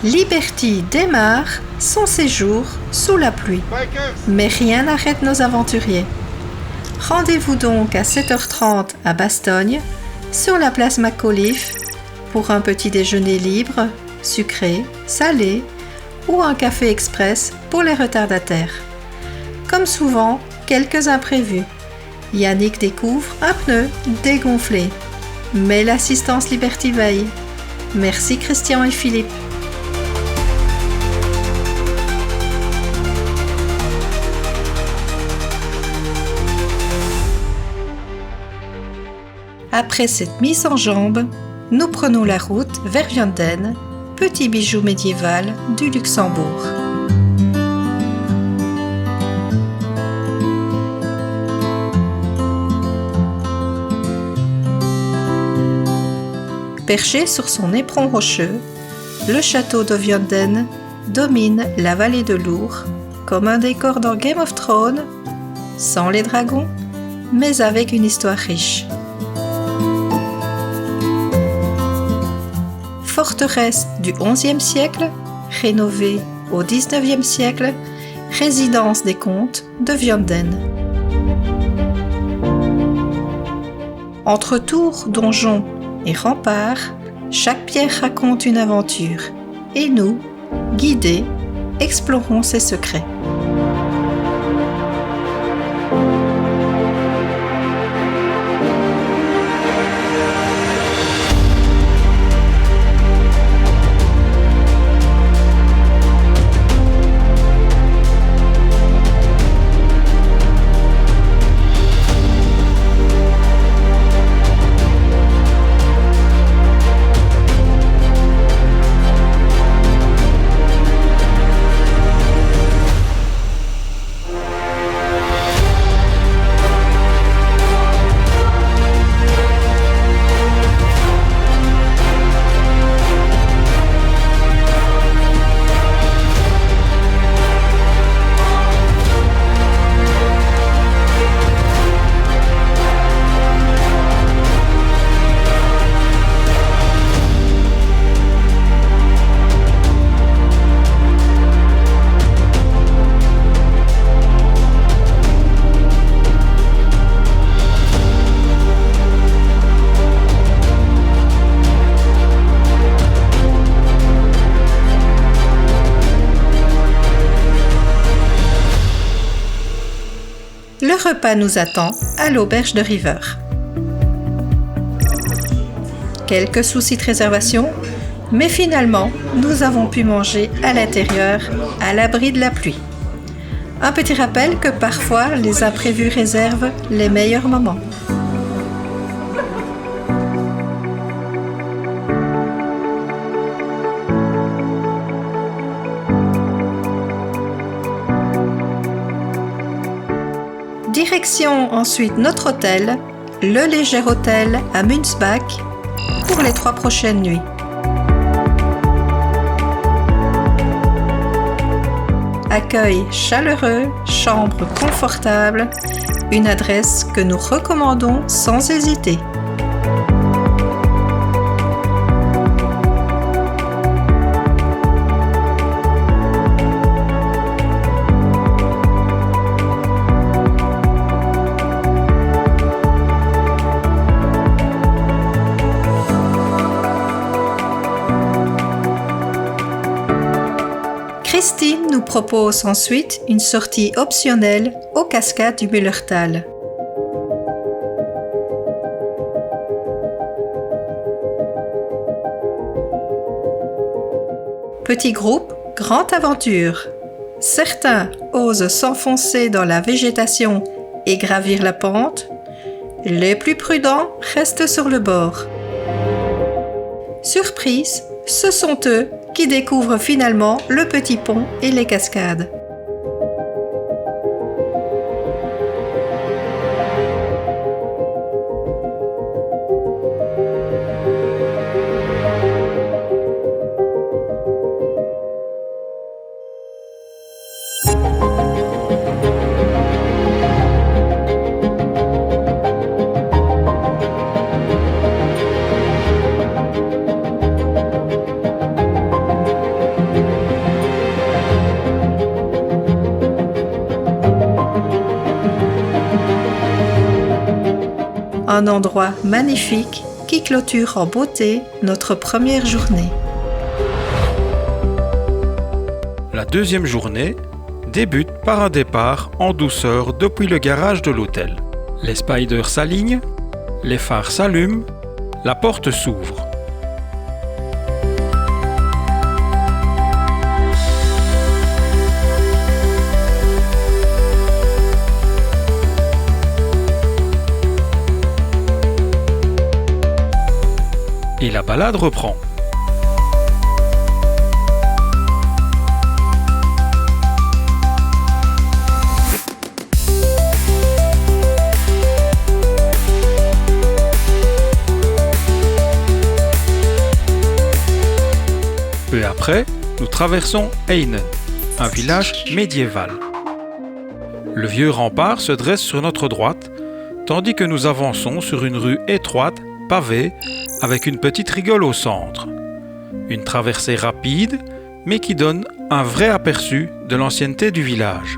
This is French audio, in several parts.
Liberty démarre son séjour sous la pluie. Mais rien n'arrête nos aventuriers. Rendez-vous donc à 7h30 à Bastogne, sur la place Macauliffe, pour un petit déjeuner libre, sucré, salé, ou un café express pour les retardataires. Comme souvent, quelques imprévus. Yannick découvre un pneu dégonflé. Mais l'assistance Liberty veille. Merci Christian et Philippe. Après cette mise en jambe, nous prenons la route vers Vianden, petit bijou médiéval du Luxembourg. Perché sur son éperon rocheux, le château de Vianden domine la vallée de l'Our, comme un décor dans Game of Thrones, sans les dragons, mais avec une histoire riche. Forteresse du XIe siècle, rénovée au XIXe siècle, résidence des comtes de Vianden. Entre tours, donjons et remparts, chaque pierre raconte une aventure, et nous, guidés, explorons ses secrets. Le repas nous attend à l'auberge de River. Quelques soucis de réservation, mais finalement, nous avons pu manger à l'intérieur, à l'abri de la pluie. Un petit rappel que parfois, les imprévus réservent les meilleurs moments. Direction ensuite notre hôtel, le Léger Hôtel à Münzbach, pour les 3 prochaines nuits. Accueil chaleureux, chambre confortable, une adresse que nous recommandons sans hésiter. Christine nous propose ensuite une sortie optionnelle aux cascades du Müllertal. Petit groupe, grande aventure. Certains osent s'enfoncer dans la végétation et gravir la pente. Les plus prudents restent sur le bord. Surprise, ce sont eux qui découvrent finalement le petit pont et les cascades. Un endroit magnifique qui clôture en beauté notre première journée. La deuxième journée débute par un départ en douceur depuis le garage de l'hôtel. Les spiders s'alignent, les phares s'allument, la porte s'ouvre. Et la balade reprend. Peu après, nous traversons Einen, un village médiéval. Le vieux rempart se dresse sur notre droite, tandis que nous avançons sur une rue étroite, pavée, avec une petite rigole au centre. Une traversée rapide, mais qui donne un vrai aperçu de l'ancienneté du village.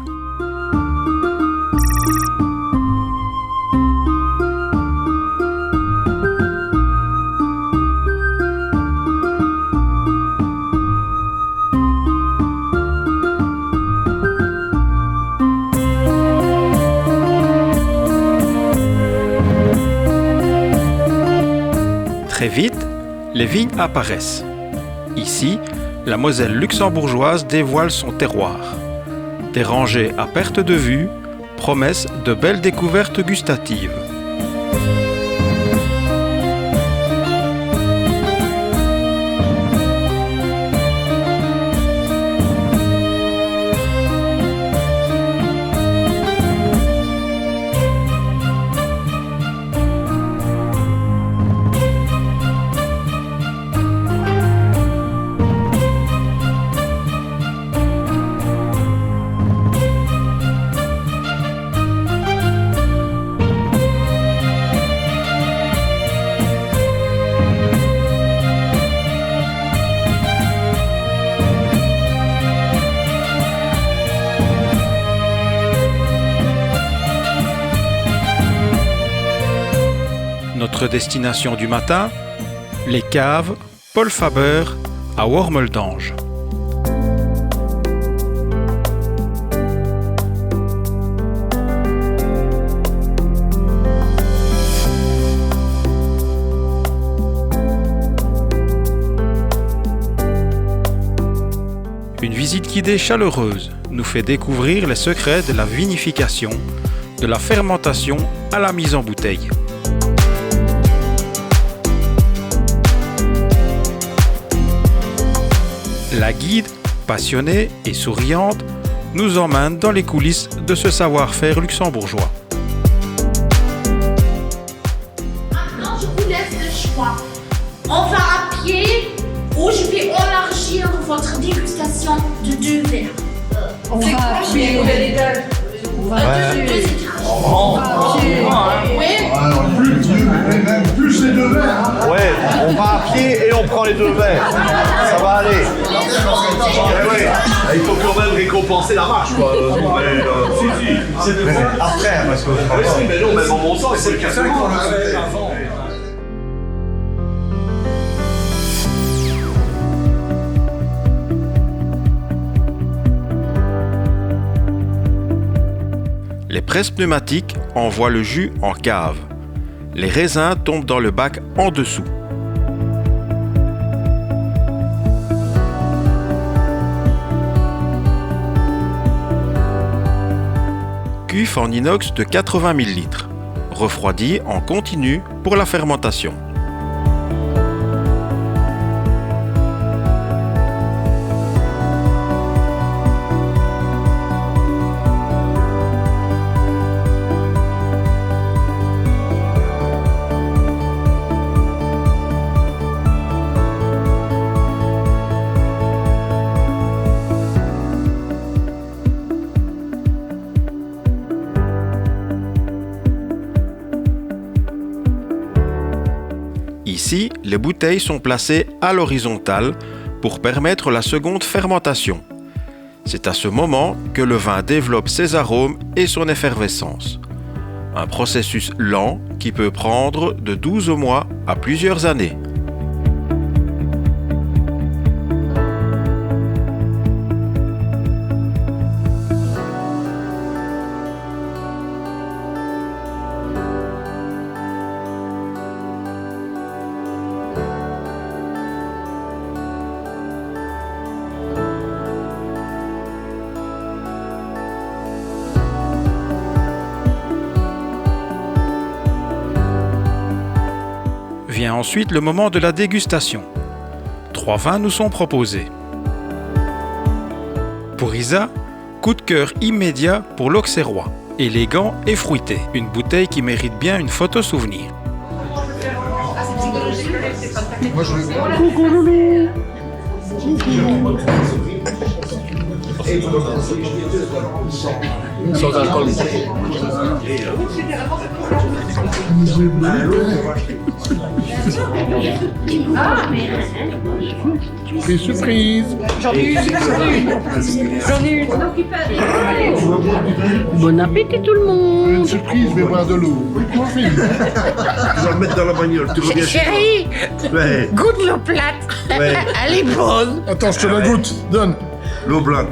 Très vite, les vignes apparaissent. Ici, la Moselle luxembourgeoise dévoile son terroir. Des rangées à perte de vue, promesse de belles découvertes gustatives. Notre destination du matin, les caves Paul Faber à Wormeldange. Une visite guidée chaleureuse nous fait découvrir les secrets de la vinification, de la fermentation à la mise en bouteille. La guide, passionnée et souriante, nous emmène dans les coulisses de ce savoir-faire luxembourgeois. Maintenant, je vous laisse le choix. On va à pied ou je vais élargir votre dégustation de 2 verres. On va à pied. Deux étages. Plus les 2 verres. Ouais, on va à pied et on prend les 2 verres. Ça va aller. Ouais. Il faut quand même récompenser la marche, quoi. Si. Après, parce que. Oui, mais non, même en montant, c'est le ça qu'on le fait avant. Les presses pneumatiques envoient le jus en cave. Les raisins tombent dans le bac en dessous. Cuve en inox de 80 000 litres, refroidi en continu pour la fermentation. Ici, les bouteilles sont placées à l'horizontale pour permettre la seconde fermentation. C'est à ce moment que le vin développe ses arômes et son effervescence. Un processus lent qui peut prendre de 12 mois à plusieurs années. Vient ensuite le moment de la dégustation. 3 vins nous sont proposés. Pour Isa, coup de cœur immédiat pour l'Auxerrois. Élégant et fruité. Une bouteille qui mérite bien une photo souvenir. Coucou loulou. Sans alcool. Surprise. J'en ai une. Bon appétit tout le monde. Une surprise, mais boire de l'eau. Tu vas le mettre dans la bagnole, tu reviens chez toi. Chérie, Ouais, goûte l'eau plate. ouais. Elle est bonne. Attends, je te la goûte. Donne. L'eau blanche.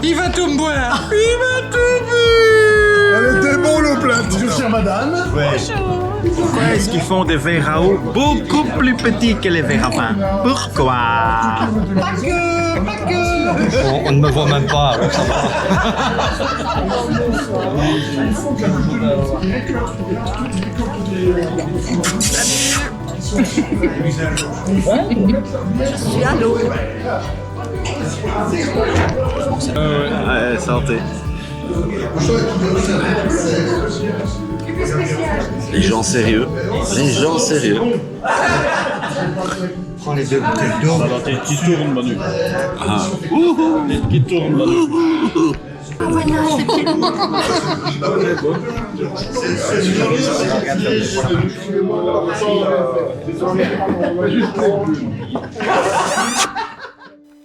Il va tout me boire. Il va tout boire. Elle était bon l'eau plate. Je suis madame. Ouais. Pourquoi est-ce qu'ils font des verres à eau beaucoup plus petits que les verres à vin? Pourquoi? Pas que. On ne me voit même pas, alors ça va. Ouais, santé. Les gens sérieux. Les gens sérieux. Prends les 2 bouteilles d'eau. Ça va être qui tourne, Manu. Ah. Qui tourne, Manu.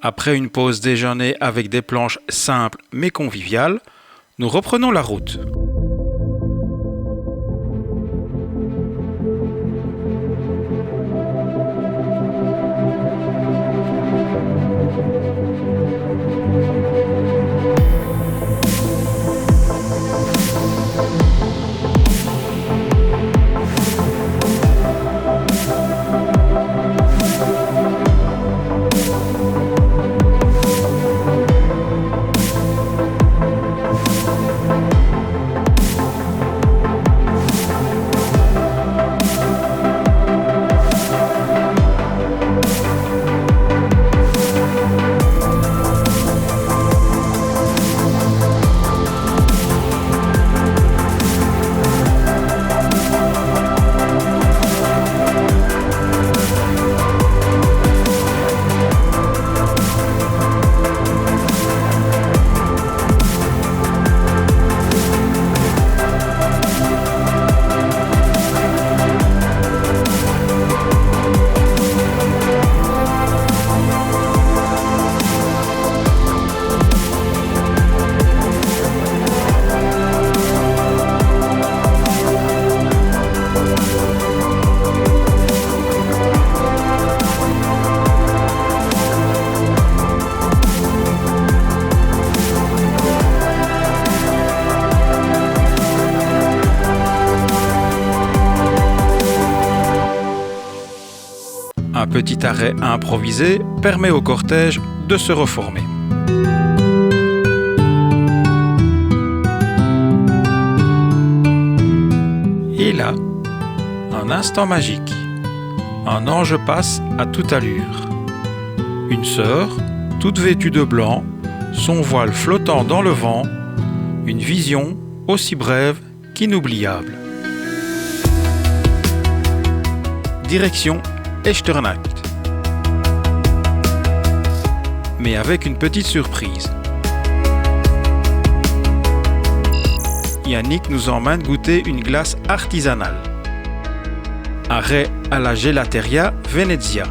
Après une pause déjeuner avec des planches simples mais conviviales, nous reprenons la route. Un petit arrêt improvisé permet au cortège de se reformer. Et là, un instant magique. Un ange passe à toute allure. Une sœur, toute vêtue de blanc, son voile flottant dans le vent, une vision aussi brève qu'inoubliable. Direction Echternach. Mais avec une petite surprise. Yannick nous emmène goûter une glace artisanale. Arrêt à la Gelateria Venezia,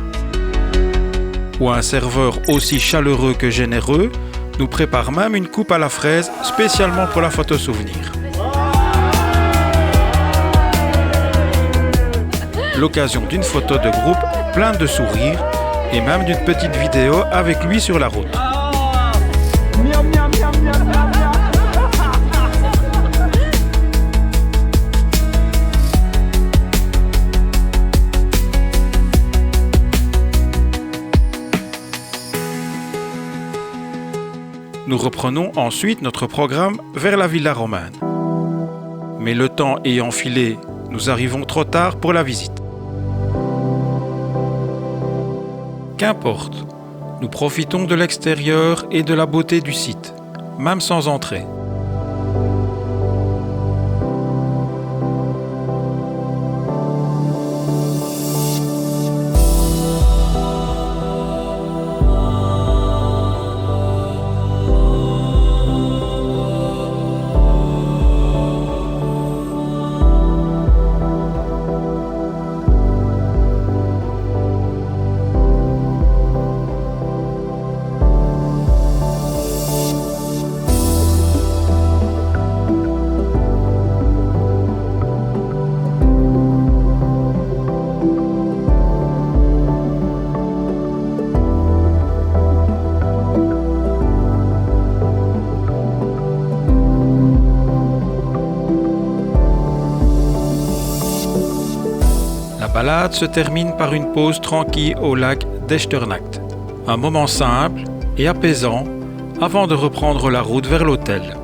où un serveur aussi chaleureux que généreux nous prépare même une coupe à la fraise spécialement pour la photo souvenir. l'occasion d'une photo de groupe pleine de sourires et même d'une petite vidéo avec lui sur la route. Nous reprenons ensuite notre programme vers la Villa Romane. Mais le temps ayant filé, nous arrivons trop tard pour la visite. Qu'importe, nous profitons de l'extérieur et de la beauté du site, même sans entrer. La balade se termine par une pause tranquille au lac d'Echternach. Un moment simple et apaisant avant de reprendre la route vers l'hôtel.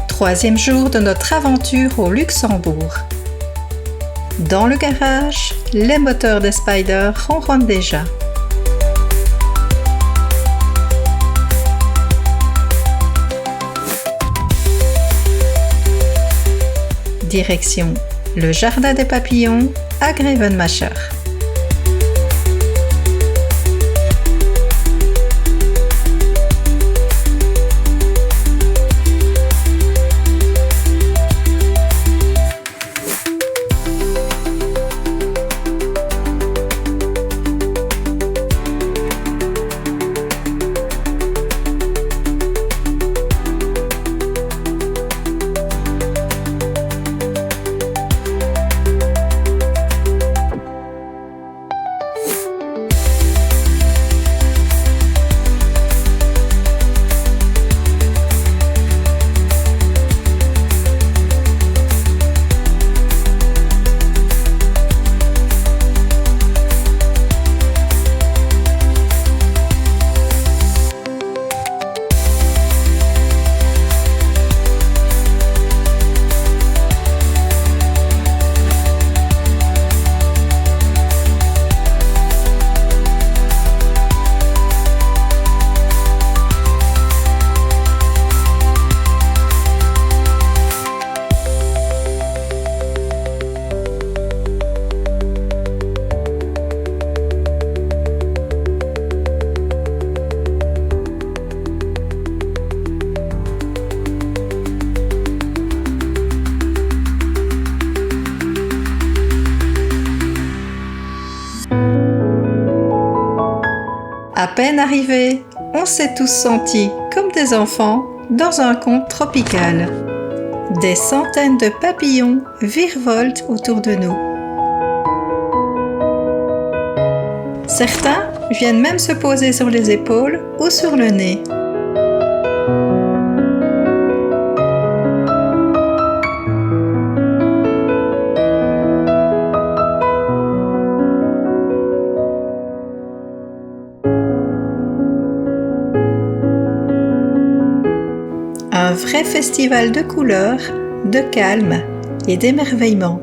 Troisième jour de notre aventure au Luxembourg. Dans le garage, les moteurs des Spider ronronnent déjà. Direction le jardin des papillons à Grevenmacher. À peine arrivés, on s'est tous sentis comme des enfants dans un conte tropical. Des centaines de papillons virevoltent autour de nous. Certains viennent même se poser sur les épaules ou sur le nez. Un vrai festival de couleurs, de calme et d'émerveillement.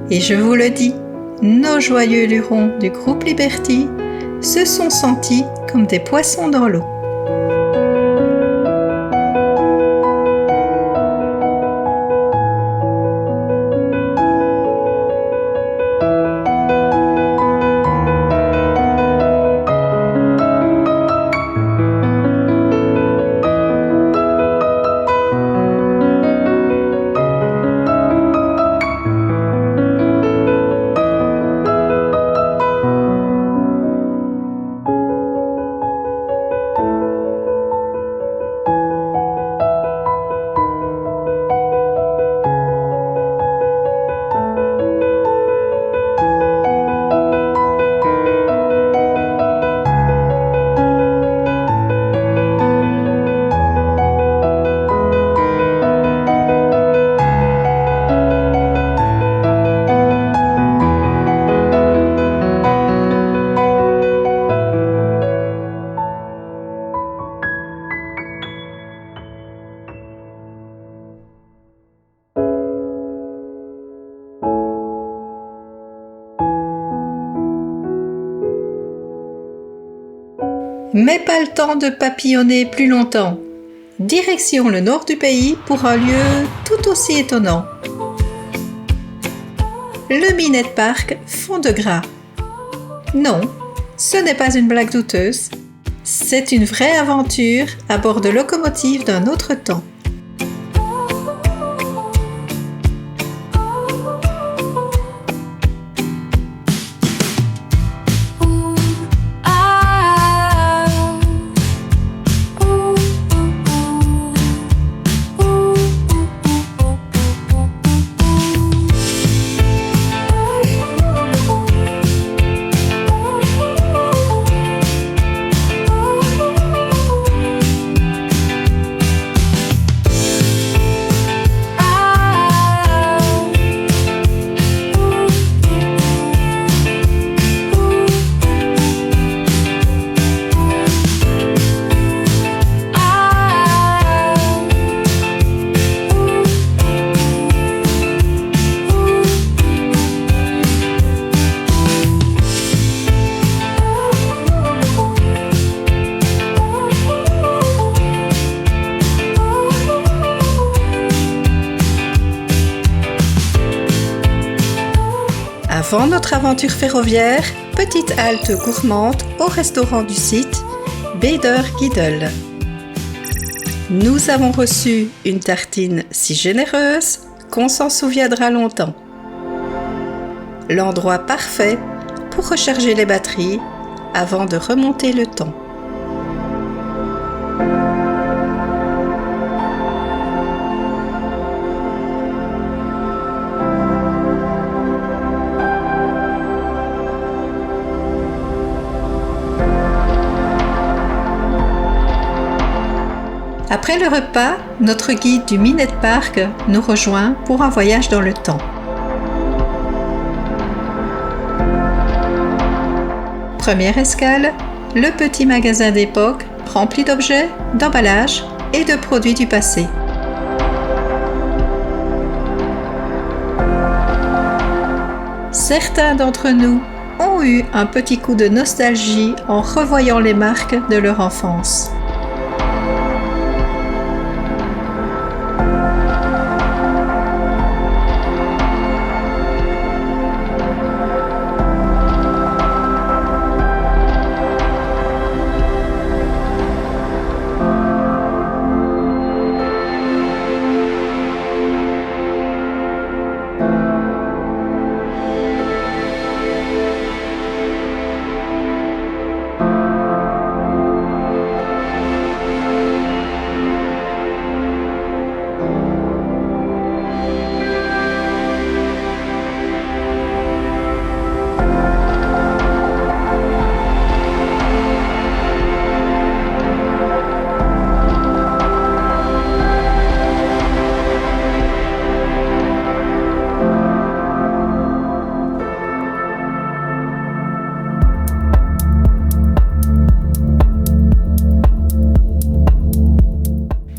Et je vous le dis, nos joyeux lurons du groupe Liberty se sont sentis comme des poissons dans l'eau. Mais pas le temps de papillonner plus longtemps. Direction le nord du pays pour un lieu tout aussi étonnant. Le Minette Park Fond de Gras. Non, ce n'est pas une blague douteuse. C'est une vraie aventure à bord de locomotives d'un autre temps. Avant notre aventure ferroviaire, petite halte gourmande au restaurant du site, Bader Giddel. Nous avons reçu une tartine si généreuse qu'on s'en souviendra longtemps. L'endroit parfait pour recharger les batteries avant de remonter le temps. Après le repas, notre guide du Minette Park nous rejoint pour un voyage dans le temps. Première escale, le petit magasin d'époque rempli d'objets, d'emballages et de produits du passé. Certains d'entre nous ont eu un petit coup de nostalgie en revoyant les marques de leur enfance.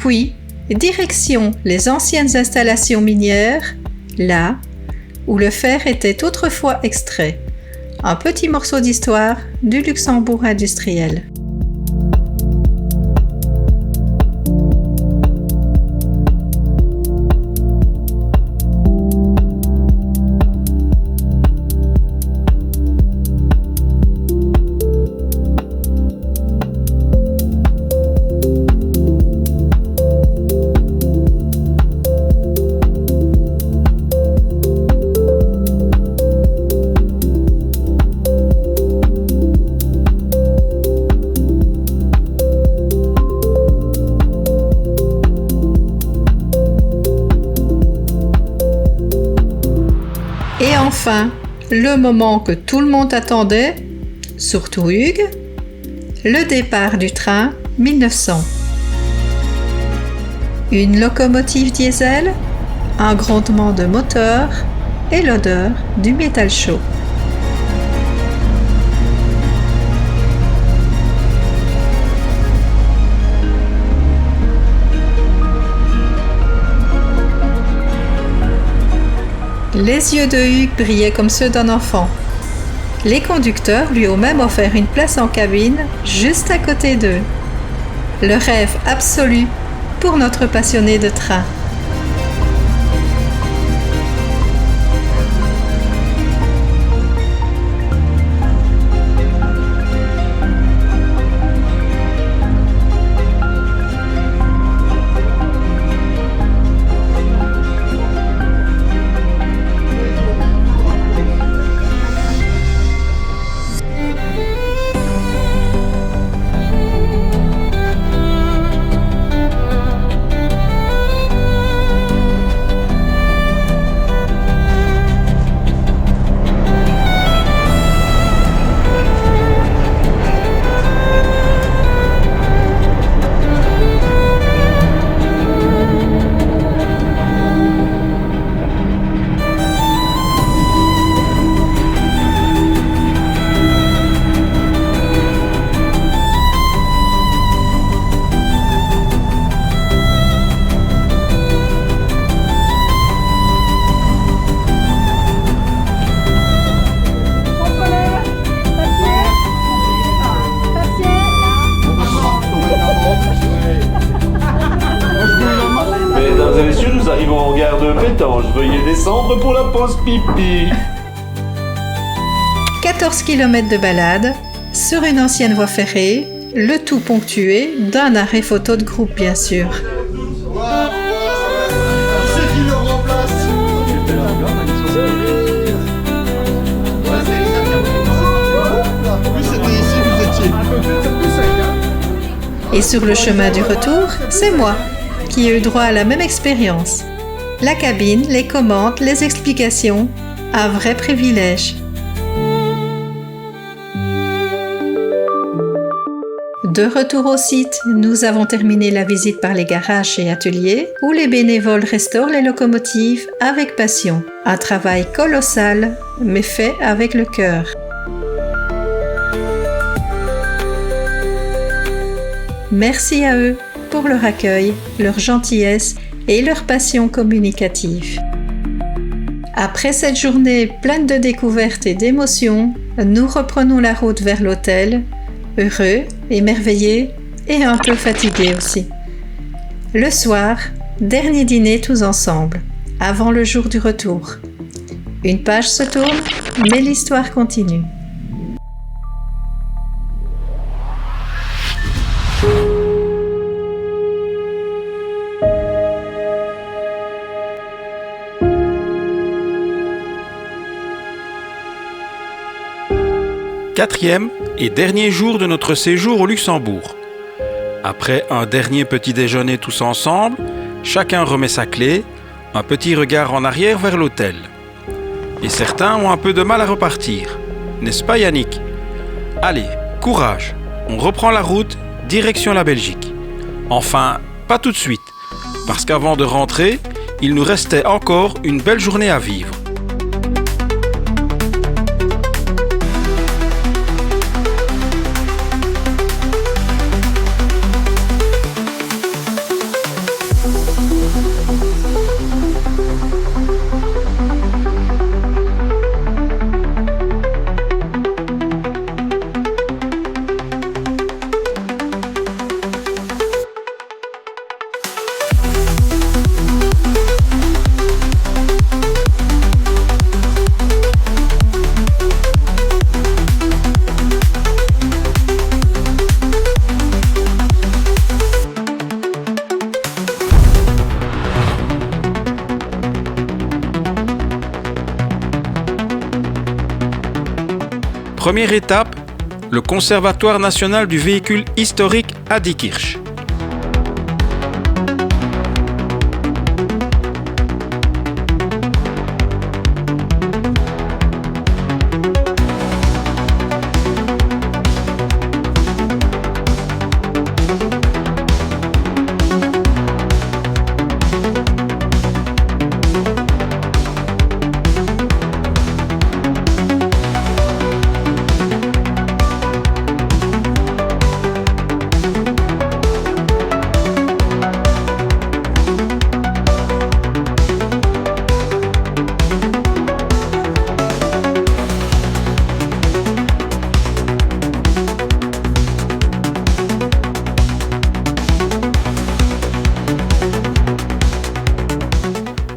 Puis, direction les anciennes installations minières, là où le fer était autrefois extrait. Un petit morceau d'histoire du Luxembourg industriel. Et enfin, le moment que tout le monde attendait, surtout Hugues, le départ du train 1900. Une locomotive diesel, un grondement de moteur et l'odeur du métal chaud. Les yeux de Hugues brillaient comme ceux d'un enfant. Les conducteurs lui ont même offert une place en cabine, juste à côté d'eux. Le rêve absolu pour notre passionné de train. Mesdames et messieurs, nous arrivons en gare de Pétange. Veuillez descendre pour la pause pipi. 14 km de balade sur une ancienne voie ferrée, le tout ponctué d'un arrêt photo de groupe bien sûr. C'est qui le remplace? Oui, c'était ici, vous étiez. Et sur le chemin du retour, c'est moi qui ai eu droit à la même expérience. La cabine, les commandes, les explications, un vrai privilège. De retour au site, nous avons terminé la visite par les garages et ateliers où les bénévoles restaurent les locomotives avec passion. Un travail colossal, mais fait avec le cœur. Merci à eux pour leur accueil, leur gentillesse et leur passion communicative. Après cette journée pleine de découvertes et d'émotions, nous reprenons la route vers l'hôtel, heureux, émerveillés et un peu fatigués aussi. Le soir, dernier dîner tous ensemble, avant le jour du retour. Une page se tourne, mais l'histoire continue. Quatrième et dernier jour de notre séjour au Luxembourg. Après un dernier petit déjeuner tous ensemble, chacun remet sa clé, un petit regard en arrière vers l'hôtel. Et certains ont un peu de mal à repartir. N'est-ce pas Yannick? Allez, courage, on reprend la route, direction la Belgique. Enfin, pas tout de suite, parce qu'avant de rentrer, il nous restait encore une belle journée à vivre. Première étape, le Conservatoire national du véhicule historique à Diekirch.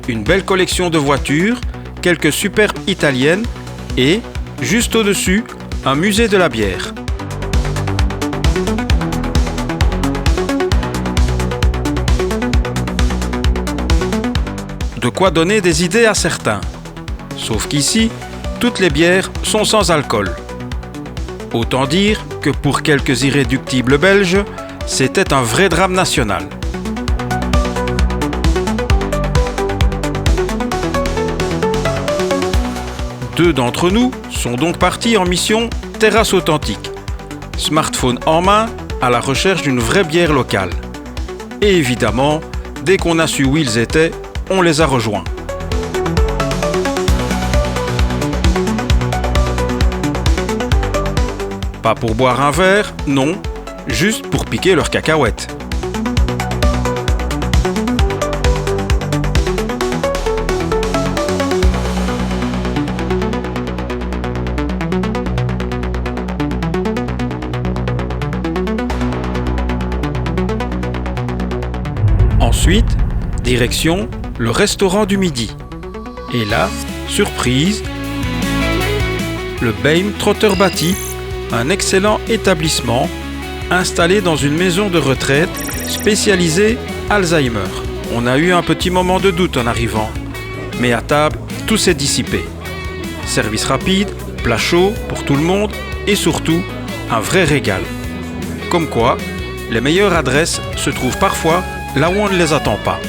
Une belle collection de voitures, quelques superbes italiennes et, juste au-dessus, un musée de la bière. De quoi donner des idées à certains. Sauf qu'ici, toutes les bières sont sans alcool. Autant dire que pour quelques irréductibles belges, c'était un vrai drame national. Deux d'entre nous sont donc partis en mission terrasse authentique, smartphone en main, à la recherche d'une vraie bière locale. Et évidemment, dès qu'on a su où ils étaient, on les a rejoints. Pas pour boire un verre, non, juste pour piquer leurs cacahuètes. Ensuite, direction le restaurant du midi. Et là, surprise, le Beim Trotterbati, un excellent établissement installé dans une maison de retraite spécialisée Alzheimer. On a eu un petit moment de doute en arrivant, mais à table, tout s'est dissipé. Service rapide, plat chaud pour tout le monde et surtout, un vrai régal. Comme quoi, les meilleures adresses se trouvent parfois là où on ne les attend pas.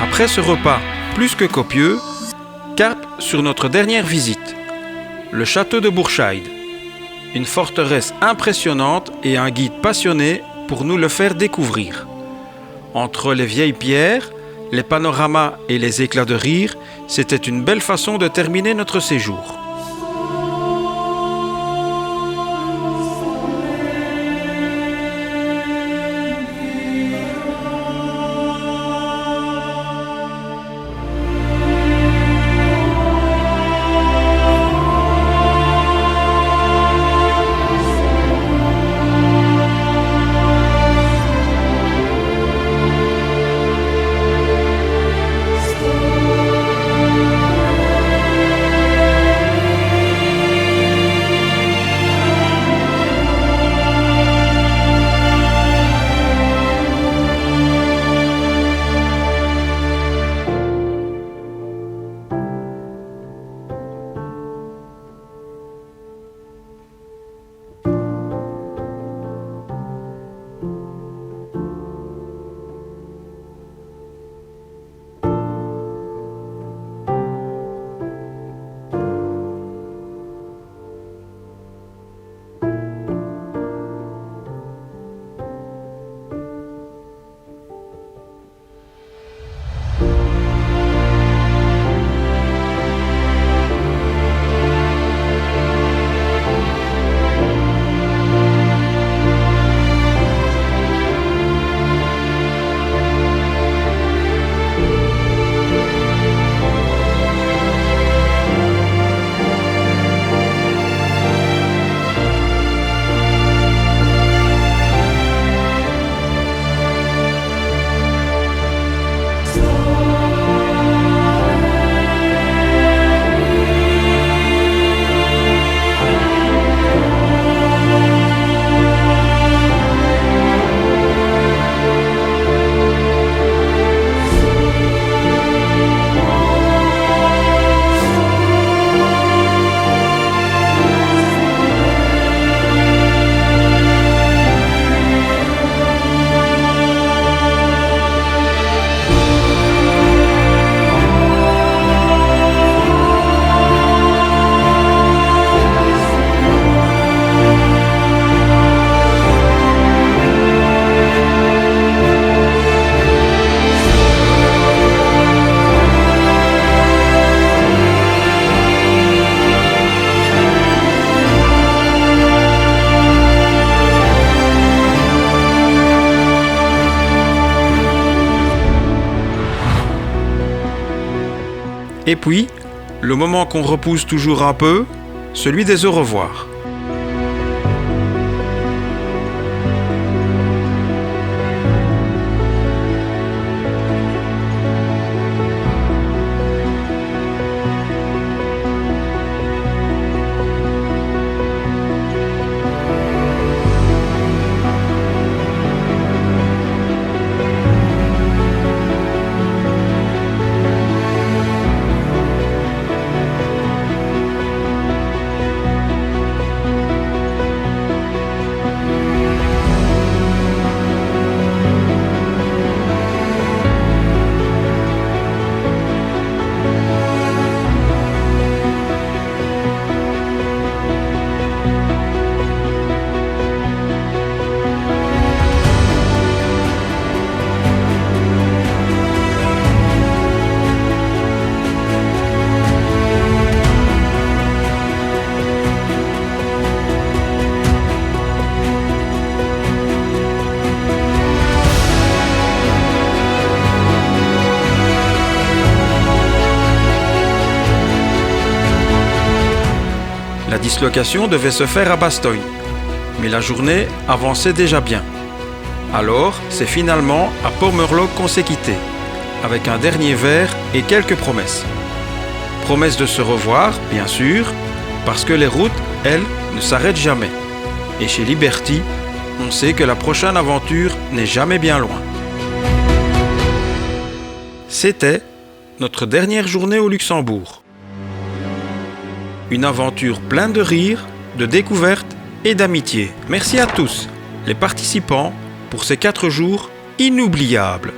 Après ce repas plus que copieux, cap sur notre dernière visite, le château de Burscheid. Une forteresse impressionnante et un guide passionné pour nous le faire découvrir. Entre les vieilles pierres, les panoramas et les éclats de rire, c'était une belle façon de terminer notre séjour. Et puis, le moment qu'on repousse toujours un peu, celui des au revoir. La dislocation devait se faire à Bastogne, mais la journée avançait déjà bien. Alors, c'est finalement à Pommerloch qu'on s'est quitté, avec un dernier verre et quelques promesses. Promesse de se revoir, bien sûr, parce que les routes, elles, ne s'arrêtent jamais. Et chez Liberty, on sait que la prochaine aventure n'est jamais bien loin. C'était notre dernière journée au Luxembourg. Une aventure pleine de rires, de découvertes et d'amitié. Merci à tous, les participants, pour ces 4 jours inoubliables.